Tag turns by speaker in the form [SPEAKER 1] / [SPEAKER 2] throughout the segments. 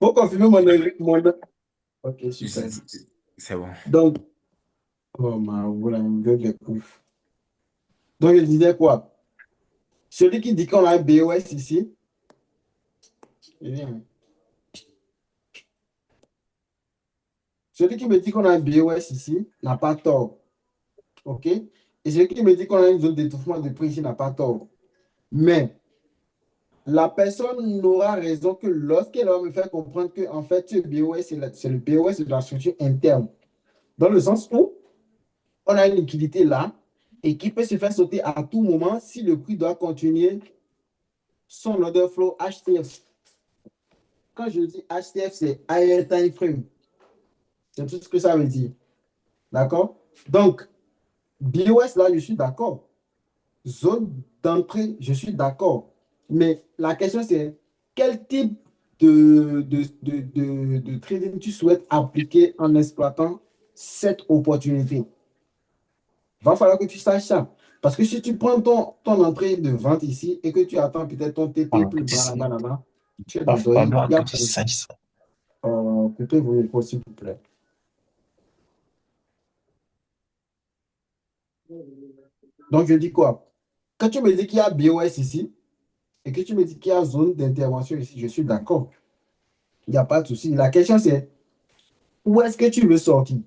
[SPEAKER 1] Faut confirmer mon... Ok, super.
[SPEAKER 2] C'est bon.
[SPEAKER 1] Donc, oh, voilà, une gueule de ouf. Donc, je disais quoi? Celui qui dit qu'on a un BOS ici, eh bien, celui qui me dit qu'on a un BOS ici n'a pas tort. OK? Et celui qui me dit qu'on a une zone d'étouffement de prix ici n'a pas tort. Mais la personne n'aura raison que lorsqu'elle va me faire comprendre que, en fait, ce BOS, c'est le BOS de la structure interne. Dans le sens où on a une liquidité là et qui peut se faire sauter à tout moment si le prix doit continuer son order flow HTF. Quand je dis HTF, c'est Higher Time Frame. C'est tout ce que ça veut dire. D'accord? Donc, BOS, là, je suis d'accord. Zone d'entrée, je suis d'accord. Mais la question, c'est quel type de trading tu souhaites appliquer en exploitant cette opportunité? Va falloir que tu saches ça. Parce que si tu prends ton entrée de vente ici et que tu attends peut-être ton TP
[SPEAKER 3] Falloir que
[SPEAKER 1] plus
[SPEAKER 3] tu
[SPEAKER 1] bas
[SPEAKER 3] sais.
[SPEAKER 1] là-bas, là-bas, tu es
[SPEAKER 3] Va
[SPEAKER 1] dans le il
[SPEAKER 3] falloir
[SPEAKER 1] y
[SPEAKER 3] que
[SPEAKER 1] a
[SPEAKER 3] tu saches ça.
[SPEAKER 1] coupez vos micros, s'il vous plaît. Donc, je dis quoi? Quand tu me dis qu'il y a BOS ici et que tu me dis qu'il y a zone d'intervention ici, je suis d'accord. Il n'y a pas de souci. La question, c'est où est-ce que tu veux sortir?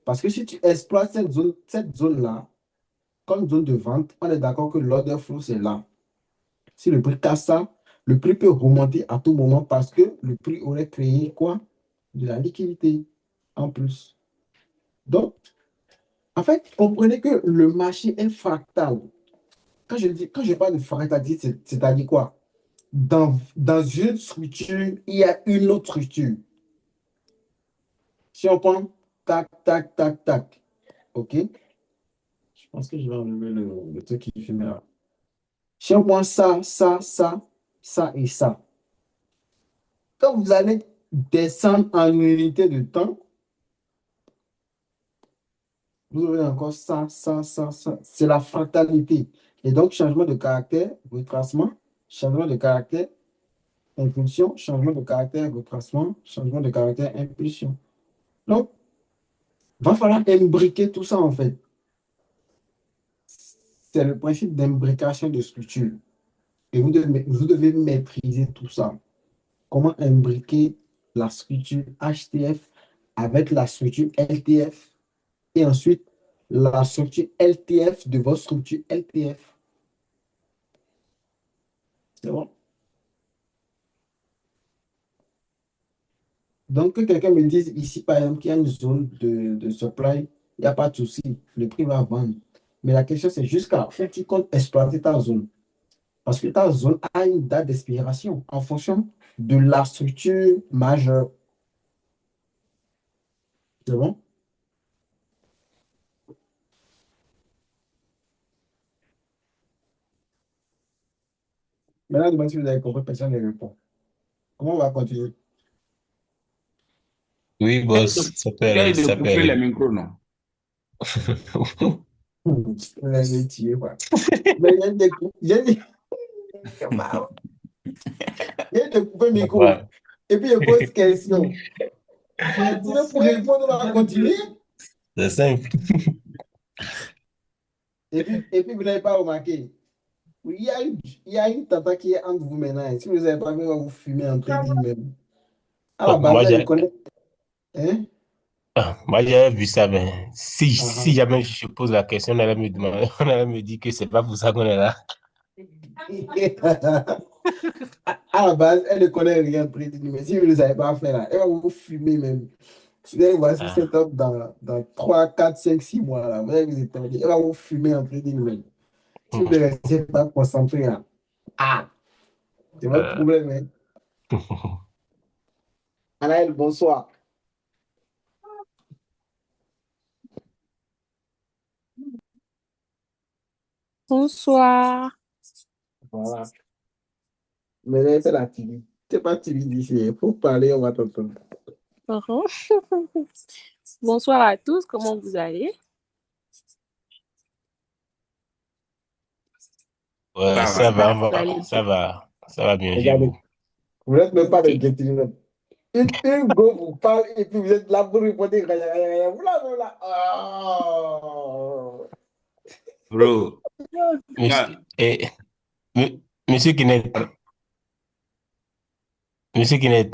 [SPEAKER 1] Parce que si tu exploites cette zone-là comme zone de vente, on est d'accord que l'order flow, c'est là. Si le prix casse ça, le prix peut remonter à tout moment parce que le prix aurait créé quoi? De la liquidité en plus. Donc, en fait, comprenez que le marché est fractal. Quand je parle de fractalité, c'est-à-dire quoi? Dans une structure, il y a une autre structure. Si on prend tac, tac, tac, tac, OK? Je pense que je vais enlever le truc qui fait là. Si on prend ça et ça, quand vous allez descendre en unité de temps, vous aurez encore ça. C'est la fatalité. Et donc, changement de caractère, retracement, changement de caractère, impulsion, changement de caractère, retracement, changement de caractère, impulsion. Donc, va falloir imbriquer tout ça en fait. C'est le principe d'imbrication de structure. Et vous devez maîtriser tout ça. Comment imbriquer la structure HTF avec la structure LTF et ensuite la structure LTF de votre structure LTF. C'est bon? Donc, que quelqu'un me dise ici, par exemple, qu'il y a une zone de supply, il n'y a pas de souci, le prix va vendre. Mais la question, c'est jusqu'à où tu comptes exploiter ta zone. Parce que ta zone a une date d'expiration en fonction de la structure majeure. C'est bon? Maintenant, demandez si vous avez compris, personne ne répond. Comment on va continuer?
[SPEAKER 3] Oui, boss,
[SPEAKER 2] Essaye de
[SPEAKER 3] ça peut
[SPEAKER 2] couper les
[SPEAKER 3] aller.
[SPEAKER 2] micros, non?
[SPEAKER 1] Vous allez tirer, quoi. Mais il y a des coupé micro.
[SPEAKER 3] Ouais.
[SPEAKER 1] Et puis, il pose question. Continuez pour répondre, on va continuer.
[SPEAKER 3] C'est simple.
[SPEAKER 1] Et puis vous n'avez pas remarqué. Oui, il y a une tata qui est entre vous maintenant. Et si vous n'avez pas vu, elle va vous fumer en crédit même. À la
[SPEAKER 3] Oh,
[SPEAKER 1] base, elle le connaît. Hein?
[SPEAKER 3] moi, j'avais vu ça, mais
[SPEAKER 1] Ah,
[SPEAKER 3] si
[SPEAKER 1] ah.
[SPEAKER 3] jamais je pose la question, on allait me demander, on allait me dire que c'est pas pour ça qu'on est là.
[SPEAKER 1] À la base, elle ne connaît rien de crédit. Mais si vous ne savez pas faire là, elle va vous fumer même. Vous allez voir ce
[SPEAKER 3] Ah,
[SPEAKER 1] setup dans 3 4 5 6 mois. Là. Vous allez vous étonner. Elle va vous fumer en crédit même. Si vous ne restez pas concentré là. Ah, c'est votre
[SPEAKER 3] euh,
[SPEAKER 1] problème. Hein? Anaël, bonsoir.
[SPEAKER 4] Bonsoir.
[SPEAKER 1] Voilà. Mais là, c'est la timide. C'est pas timide ici. Il faut parler, on va t'entendre.
[SPEAKER 4] Mhm. Bonsoir à tous, comment vous allez?
[SPEAKER 3] ouais,
[SPEAKER 2] Ça va.
[SPEAKER 4] Vous allez bien?
[SPEAKER 3] ça va bien, chez
[SPEAKER 1] Regardez,
[SPEAKER 3] vous.
[SPEAKER 1] vous n'êtes même pas
[SPEAKER 4] Ok.
[SPEAKER 1] de Get It. Une go vous parle et puis vous êtes là pour répondre. Vous là, vous là. Oh.
[SPEAKER 2] Bro,
[SPEAKER 3] Monsieur,
[SPEAKER 2] moi,
[SPEAKER 3] Monsieur Kenneth, Monsieur Kenneth,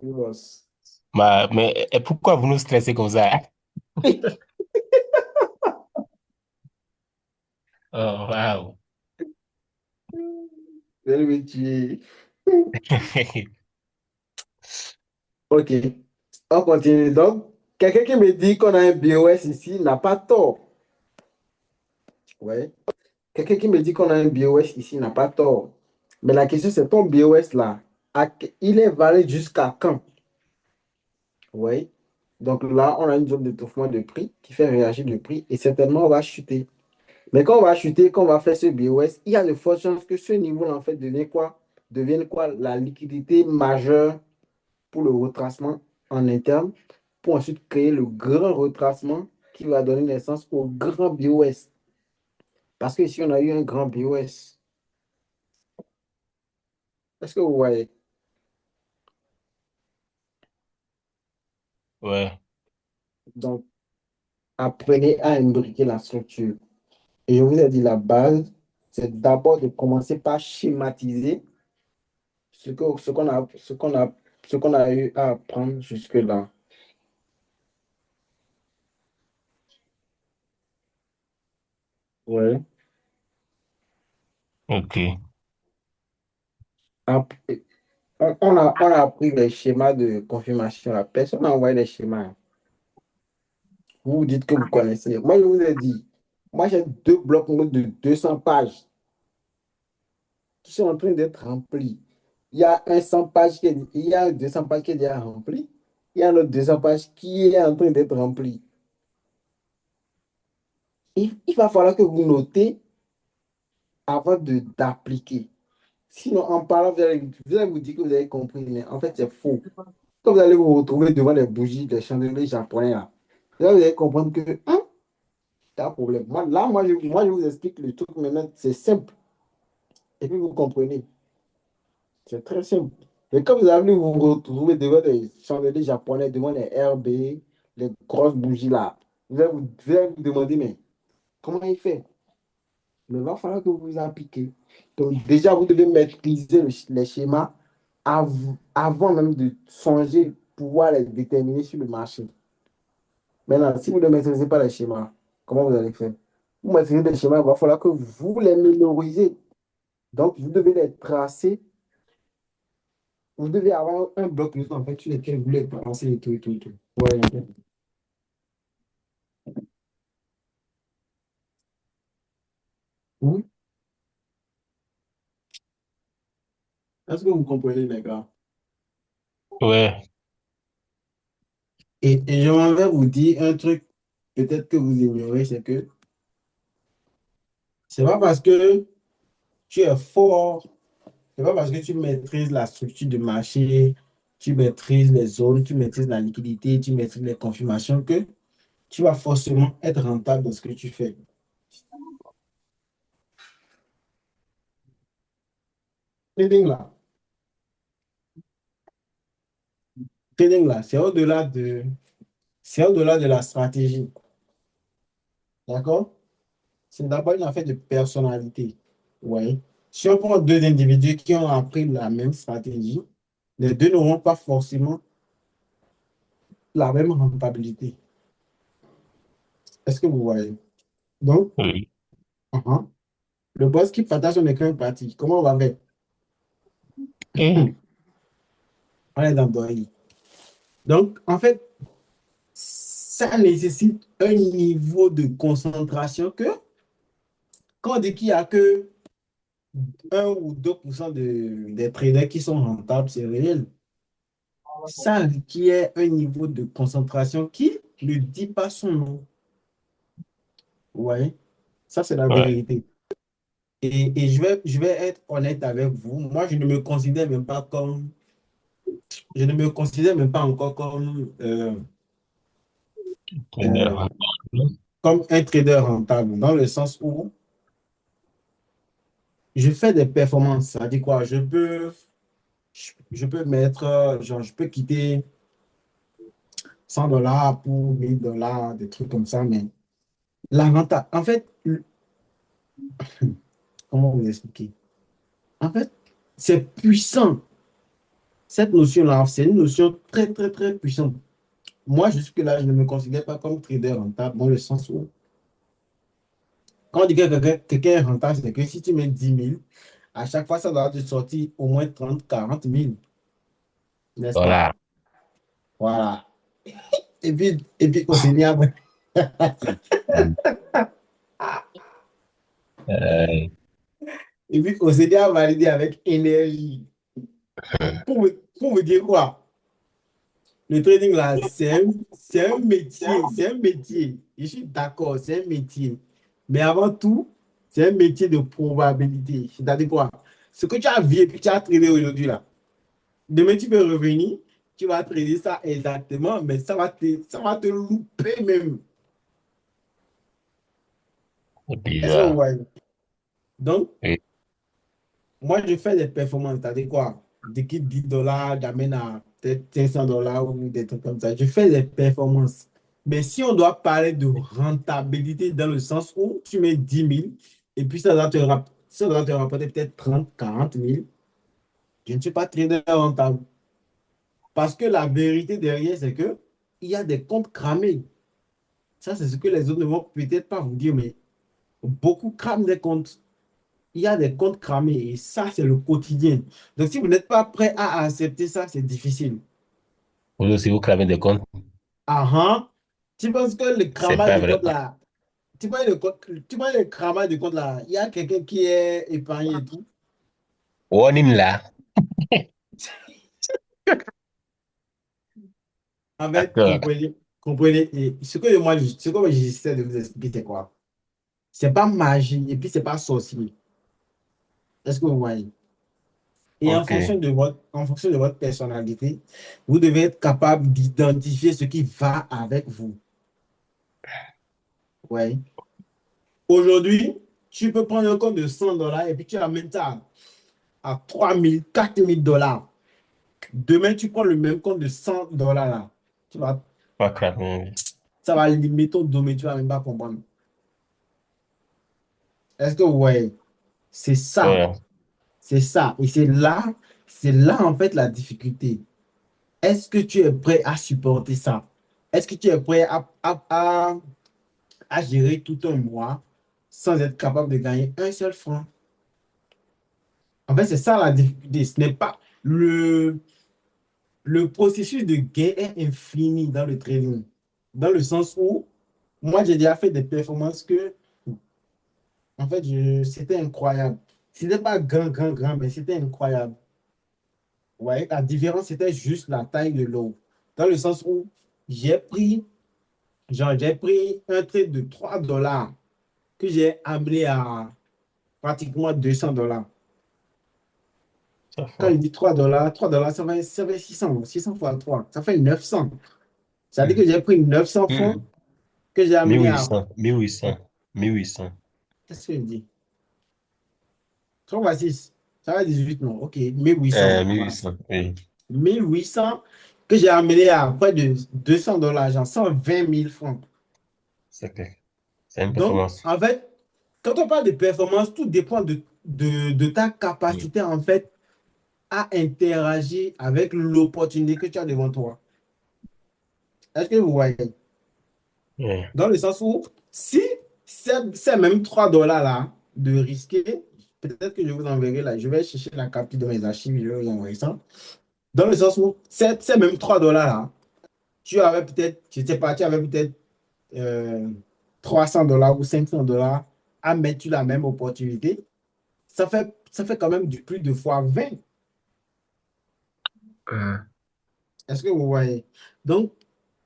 [SPEAKER 1] Oui, boss.
[SPEAKER 3] mais pourquoi vous nous stressez comme ça? Oh, wow.
[SPEAKER 1] Vous allez me tuer. Ok, on continue. Donc, quelqu'un qui me dit qu'on a un BOS ici n'a pas tort. Ouais. Quelqu'un qui me dit qu'on a un BOS ici n'a pas tort. Mais la question, c'est ton BOS là, il est valide jusqu'à quand? Oui. Donc là, on a une zone d'étouffement de prix qui fait réagir le prix et certainement on va chuter. Mais quand on va chuter, quand on va faire ce BOS, il y a de fortes chances que ce niveau-là, en fait, devienne quoi? La liquidité majeure pour le retracement en interne, pour ensuite créer le grand retracement qui va donner naissance au grand BOS. Parce que si on a eu un grand BOS, est-ce que vous voyez?
[SPEAKER 3] Ouais,
[SPEAKER 1] Donc, apprenez à imbriquer la structure. Et je vous ai dit, la base, c'est d'abord de commencer par schématiser ce qu'on a eu à apprendre jusque-là. Ouais.
[SPEAKER 3] ok.
[SPEAKER 1] Ap- on a appris les schémas de confirmation. La personne n'a envoyé les schémas. Vous vous dites que vous connaissez. Moi, je vous ai dit, moi, j'ai deux blocs notes de 200 pages qui sont en train d'être remplis. Il y a un 100 pages il y a un 200 pages qui est déjà rempli. Il y a un autre 200 pages qui est en train d'être rempli. Il va falloir que vous notez avant d'appliquer. Sinon, en parlant, vous allez vous dire que vous avez compris, mais en fait, c'est faux. Quand vous allez vous retrouver devant les bougies, les chandeliers japonais, là vous allez comprendre que, hein, il y a un problème. Moi, je vous explique le truc maintenant, c'est simple. Et puis, vous comprenez. C'est très simple. Et quand vous allez vous retrouver devant les chandeliers japonais, devant les RB, les grosses bougies là, vous allez vous demander, mais comment il fait? Mais il va falloir que vous vous appliquez. Donc, déjà, vous devez maîtriser les schémas avant même de songer pouvoir les déterminer sur le marché. Maintenant, si vous ne maîtrisez pas les schémas, comment vous allez faire? Vous maîtrisez les schémas, il va falloir que vous les mémorisez. Donc, vous devez les tracer. Vous devez avoir un bloc notes en fait sur lequel vous les tracez et tout et tout et tout. Ouais. Oui. Est-ce que vous comprenez, les gars?
[SPEAKER 3] Ouais,
[SPEAKER 1] Et je m'en vais vous dire un truc peut-être que vous ignorez, c'est que c'est pas parce que tu es fort, c'est pas parce que tu maîtrises la structure de marché, tu maîtrises les zones, tu maîtrises la liquidité, tu maîtrises les confirmations que tu vas forcément être rentable dans ce que tu fais. Trading là, trading là, c'est au-delà de la stratégie. D'accord? C'est d'abord une affaire de personnalité. Ouais. Si on prend deux individus qui ont appris la même stratégie, les deux n'auront pas forcément la même rentabilité. Est-ce que vous voyez? Donc,
[SPEAKER 3] oui.
[SPEAKER 1] uh-huh. Le boss qui partage son écran est parti. Comment on va faire?
[SPEAKER 3] Et,
[SPEAKER 1] On est dans Dory. Donc, en fait, ça nécessite un niveau de concentration que, quand on dit qu'il n'y a que 1 ou 2% des traders qui sont rentables, c'est réel. Ça requiert un niveau de concentration qui ne dit pas son nom. Ouais, ça c'est la
[SPEAKER 3] ouais,
[SPEAKER 1] vérité. Et je vais être honnête avec vous. Moi, je ne me considère même pas encore euh,
[SPEAKER 3] trader.
[SPEAKER 1] comme un trader rentable, dans le sens où je fais des performances. Ça dit quoi? je peux mettre, genre, je peux quitter $100 pour $1000, des trucs comme ça, mais la renta, en fait, comment vous expliquer? En fait, c'est puissant. Cette notion-là, c'est une notion très, très, très puissante. Moi, jusque-là, je ne me considère pas comme trader rentable dans le sens où, quand on dit que quelqu'un est rentable, c'est que si tu mets 10 000, à chaque fois, ça doit te sortir au moins 30 000 40 000, n'est-ce pas?
[SPEAKER 3] Voilà.
[SPEAKER 1] Voilà. Et puis au Seigneur,
[SPEAKER 3] Mm. Euh,
[SPEAKER 1] et puis au Seigneur validé avec énergie. Pour vous dire quoi? Le trading là, c'est un métier, c'est un métier. Je suis d'accord, c'est un métier. Mais avant tout, c'est un métier de probabilité. C'est-à-dire quoi? Ce que tu as vu et puis tu as tradé aujourd'hui là. Demain, tu peux revenir, tu vas trader ça exactement, mais ça va te louper même.
[SPEAKER 3] c'est
[SPEAKER 1] Est-ce que vous
[SPEAKER 3] bizarre.
[SPEAKER 1] voyez? Donc,
[SPEAKER 3] Oui.
[SPEAKER 1] moi, je fais des performances. C'est-à-dire quoi? Dès que $10, j'amène à peut-être $500 ou des trucs comme ça. Je fais des performances. Mais si on doit parler de rentabilité dans le sens où tu mets 10 000 et puis ça doit te rapporter peut-être 30 000 40 000, je ne suis pas trader rentable. Parce que la vérité derrière, c'est que il y a des comptes cramés. Ça, c'est ce que les autres ne vont peut-être pas vous dire, mais beaucoup crament des comptes. Il y a des comptes cramés et ça, c'est le quotidien. Donc, si vous n'êtes pas prêt à accepter ça, c'est difficile.
[SPEAKER 3] Vous aussi, vous clamez des comptes.
[SPEAKER 1] Ah, ah. Tu penses que le
[SPEAKER 3] C'est
[SPEAKER 1] cramage
[SPEAKER 3] pas
[SPEAKER 1] de
[SPEAKER 3] vrai.
[SPEAKER 1] compte là, tu vois le cramage de compte là, il y a quelqu'un qui est épargné et tout.
[SPEAKER 3] Warning là.
[SPEAKER 1] En fait,
[SPEAKER 3] D'accord.
[SPEAKER 1] comprenez, et ce que j'essaie de vous expliquer, c'est quoi? C'est pas magie et puis c'est pas sorcier. Est-ce que vous voyez? Et en
[SPEAKER 3] Ok.
[SPEAKER 1] fonction de votre personnalité, vous devez être capable d'identifier ce qui va avec vous. Ouais. Aujourd'hui, tu peux prendre un compte de $100 et puis tu amènes ça à 3 000, $4 000. Demain, tu prends le même compte de $100 là. Tu vas,
[SPEAKER 3] Pas cramer.
[SPEAKER 1] ça va limiter ton domaine, tu vas même pas comprendre. Est-ce que vous voyez? C'est ça.
[SPEAKER 3] Ouais.
[SPEAKER 1] C'est ça. Et c'est là en fait la difficulté. Est-ce que tu es prêt à supporter ça? Est-ce que tu es prêt à gérer tout un mois sans être capable de gagner un seul franc? En fait, c'est ça la difficulté. Ce n'est pas le processus de gain est infini dans le trading. Dans le sens où, moi, j'ai déjà fait des performances que, en fait, c'était incroyable. C'était pas grand, grand, grand, mais c'était incroyable. Ouais, la différence, c'était juste la taille de l'eau. Dans le sens où j'ai pris, j'ai pris un trade de $3 que j'ai amené à pratiquement $200.
[SPEAKER 3] Ça
[SPEAKER 1] Quand
[SPEAKER 3] fait.
[SPEAKER 1] il dit $3, ça fait 600 fois 3, ça fait 900. Ça veut dire
[SPEAKER 3] Mm.
[SPEAKER 1] que j'ai pris 900 francs
[SPEAKER 3] Mm.
[SPEAKER 1] que j'ai amené à.
[SPEAKER 3] 1800. 1800. 1800.
[SPEAKER 1] Qu'est-ce que je dis? 3 fois 6, ça va 18, non? Ok, 1800. Voilà.
[SPEAKER 3] 1800. Oui.
[SPEAKER 1] 1800 que j'ai amené à près de $200, genre 120 000 francs.
[SPEAKER 3] C'est que c'est une
[SPEAKER 1] Donc,
[SPEAKER 3] performance.
[SPEAKER 1] en fait, quand on parle de performance, tout dépend de ta
[SPEAKER 3] Mm.
[SPEAKER 1] capacité, en fait, à interagir avec l'opportunité que tu as devant toi. Est-ce que vous voyez?
[SPEAKER 3] Ouais.
[SPEAKER 1] Dans le sens où, si c'est même $3 là de risquer, peut-être que je vous enverrai là, je vais chercher la capture de mes archives, je vais vous envoyer ça. Dans le sens où, c'est même $3 là, tu avais peut-être, je ne sais pas, tu avais peut-être euh, $300 ou $500 à mettre sur la même opportunité. Ça fait quand même du plus de fois 20. Est-ce que vous voyez? Donc,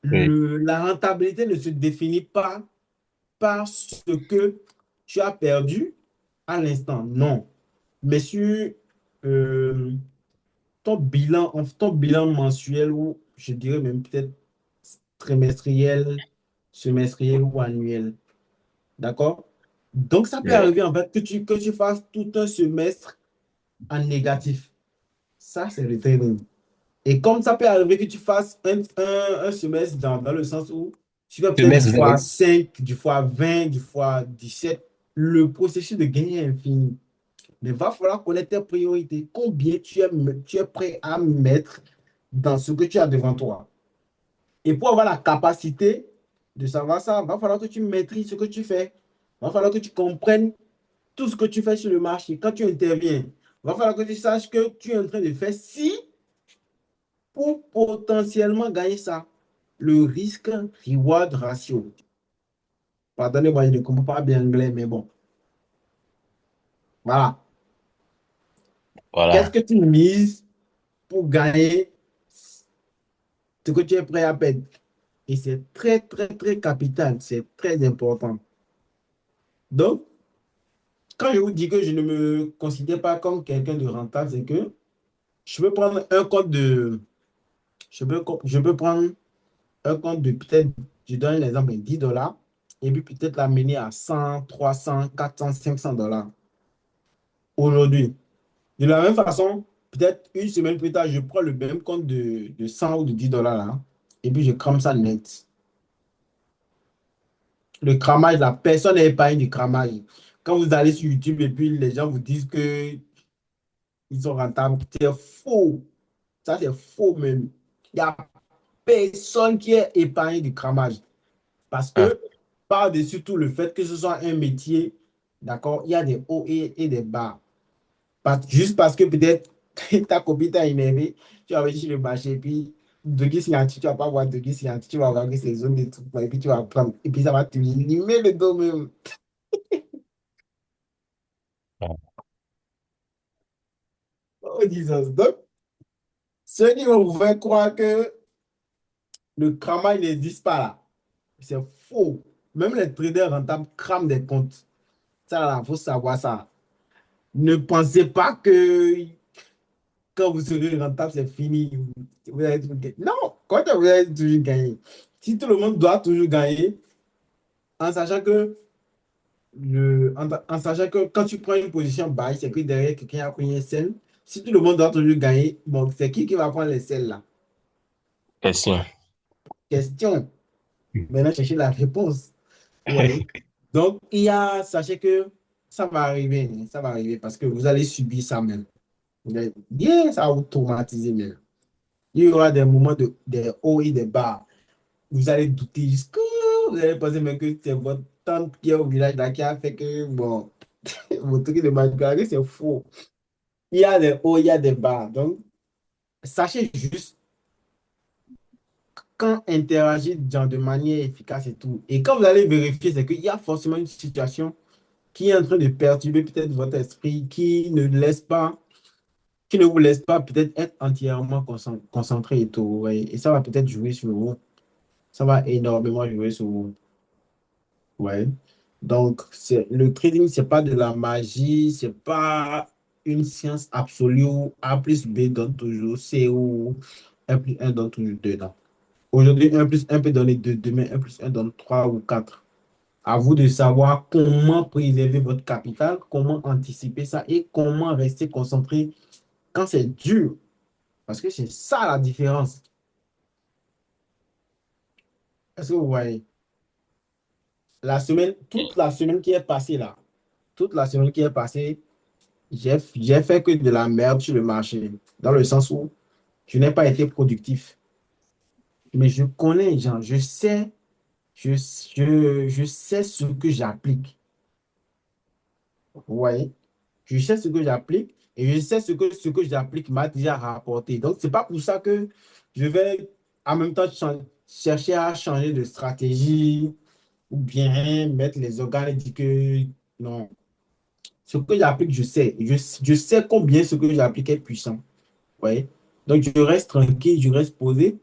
[SPEAKER 3] Oui.
[SPEAKER 1] la rentabilité ne se définit pas par ce que tu as perdu à l'instant, non. Mais sur euh, ton bilan mensuel ou je dirais même peut-être trimestriel, semestriel ou annuel. D'accord? Donc, ça peut
[SPEAKER 3] Yeah.
[SPEAKER 1] arriver en fait que tu fasses tout un semestre en négatif. Ça, c'est le trading. Et comme ça peut arriver que tu fasses un semestre dans le sens où tu fais peut-être du
[SPEAKER 3] Semestre
[SPEAKER 1] fois
[SPEAKER 3] 20.
[SPEAKER 1] 5 du fois 20 du fois 17 le processus de gain est infini. Mais il va falloir connaître tes priorités. Combien tu es prêt à mettre dans ce que tu as devant toi. Et pour avoir la capacité de savoir ça, il va falloir que tu maîtrises ce que tu fais. Il va falloir que tu comprennes tout ce que tu fais sur le marché. Quand tu interviens, il va falloir que tu saches que tu es en train de faire ci pour potentiellement gagner ça. Le risque-reward ratio. Pardonnez-moi, je ne comprends pas bien anglais, mais bon. Voilà. Qu'est-ce
[SPEAKER 3] Voilà.
[SPEAKER 1] que tu mises pour gagner ce que tu es prêt à perdre? Et c'est très, très, très capital. C'est très important. Donc, quand je vous dis que je ne me considère pas comme quelqu'un de rentable, c'est que je peux prendre un compte de... je peux prendre un compte de peut-être, je donne l'exemple, 10 dollars, et puis peut-être l'amener à 100, 300, 400, 500 dollars aujourd'hui. De la même façon, peut-être une semaine plus tard, je prends le même compte de 100 ou de 10 dollars là, et puis je crame ça net. Le cramage, la personne n'est pas du cramage. Quand vous allez sur YouTube et puis les gens vous disent que ils sont rentables, c'est faux. Ça, c'est faux même. Il n'y a personne qui est épargné du cramage. Parce
[SPEAKER 3] Ah,
[SPEAKER 1] que, par-dessus tout, le fait que ce soit un métier, d'accord, il y a des hauts et des bas. Juste parce que peut-être ta copine t'a énervé, tu vas aller sur le marché et puis degré scientifique, tu vas pas voir degré scientifique, tu vas voir que c'est zone de trucs, et puis tu vas prendre, et puis ça va te limer le dos même.
[SPEAKER 3] ah.
[SPEAKER 1] Oh, disons. Donc, ceux qui vont vous faire croire que le cramage n'existe pas là, c'est faux. Même les traders rentables crament des comptes. Ça, là, il faut savoir ça. Ne pensez pas que quand vous serez rentable, c'est fini. Vous allez toujours gagner. Non, quand vous allez toujours gagner. Si tout le monde doit toujours gagner, en sachant que, en sachant que quand tu prends une position buy, c'est que derrière quelqu'un a pris un sell. Si tout le monde doit toujours gagner, bon, c'est qui va prendre les selles là?
[SPEAKER 3] Question.
[SPEAKER 1] Question. Maintenant, chercher la réponse. Oui. Donc, sachez que ça va arriver parce que vous allez subir ça même. Bien, ça va vous traumatiser même. Il y aura des moments des hauts et des bas. Vous allez douter jusqu'à... Vous allez penser même que c'est votre tante qui est au village là qui a fait que, bon, votre truc de Macaroni, c'est faux. Il y a des hauts, il y a des bas. Donc, sachez juste quand interagir de manière efficace et tout. Et quand vous allez vérifier, c'est qu'il y a forcément une situation qui est en train de perturber peut-être votre esprit, qui ne vous laisse pas peut-être être entièrement concentré et tout. Ouais. Et ça va peut-être jouer sur vous. Ça va énormément jouer sur vous. Ouais. Donc, le trading, c'est pas de la magie, c'est pas une science absolue où A plus B donne toujours C ou 1 plus 1 donne toujours 2. Non. Aujourd'hui, 1 plus 1 peut donner 2, demain 1 plus 1 donne 3 ou 4. À vous de savoir comment préserver votre capital, comment anticiper ça et comment rester concentré quand c'est dur. Parce que c'est ça la différence. Est-ce que vous voyez? Toute la semaine qui est passée là, toute la semaine qui est passée, j'ai fait que de la merde sur le marché, dans le sens où je n'ai pas été productif. Mais je connais les gens, je, je sais ce que j'applique. Vous voyez? Je sais ce que j'applique et je sais ce que j'applique m'a déjà rapporté. Donc, c'est pas pour ça que je vais en même temps chercher à changer de stratégie ou bien mettre les organes et dire que non. Ce que j'applique, je sais. Je sais combien ce que j'applique est puissant. Ouais. Donc, je reste tranquille, je reste posé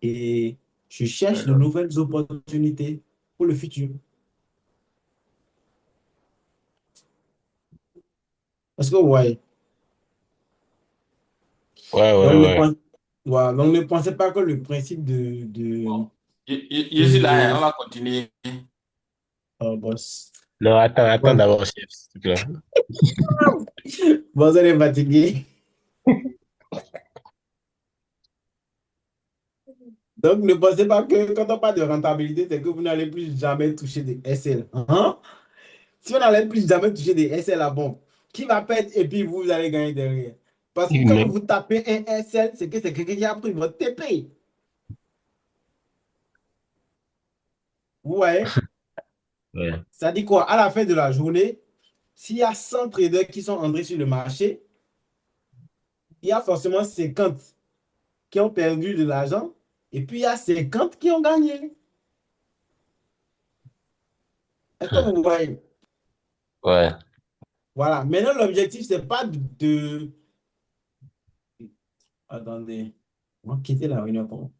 [SPEAKER 1] et je cherche de nouvelles opportunités pour le futur. Parce que, ouais.
[SPEAKER 3] Ouais, ouais,
[SPEAKER 1] Donc,
[SPEAKER 3] ouais.
[SPEAKER 1] voilà. Donc, ne pensez pas que le principe
[SPEAKER 2] Bon, je suis là, hein, on
[SPEAKER 1] de
[SPEAKER 2] va continuer.
[SPEAKER 1] boss.
[SPEAKER 3] Non, attends
[SPEAKER 1] Bon,
[SPEAKER 3] d'abord, chef, s'il te plaît.
[SPEAKER 1] bon, vous allez fatiguer. Donc, ne pensez pas que quand on parle de rentabilité, c'est que vous n'allez plus jamais toucher des SL. Hein? Si vous n'allez plus jamais toucher des SL à bon, qui va perdre et puis vous allez gagner derrière. Parce que quand
[SPEAKER 3] Mais,
[SPEAKER 1] vous tapez un SL, c'est que c'est quelqu'un qui a pris votre TP. Vous voyez?
[SPEAKER 3] ouais.
[SPEAKER 1] Ça dit quoi? À la fin de la journée, s'il y a 100 traders qui sont entrés sur le marché, il y a forcément 50 qui ont perdu de l'argent et puis il y a 50 qui ont gagné. Est-ce que vous voyez?
[SPEAKER 3] Ouais.
[SPEAKER 1] Voilà. Maintenant, l'objectif, c'est pas de... Attendez. On va quitter la réunion.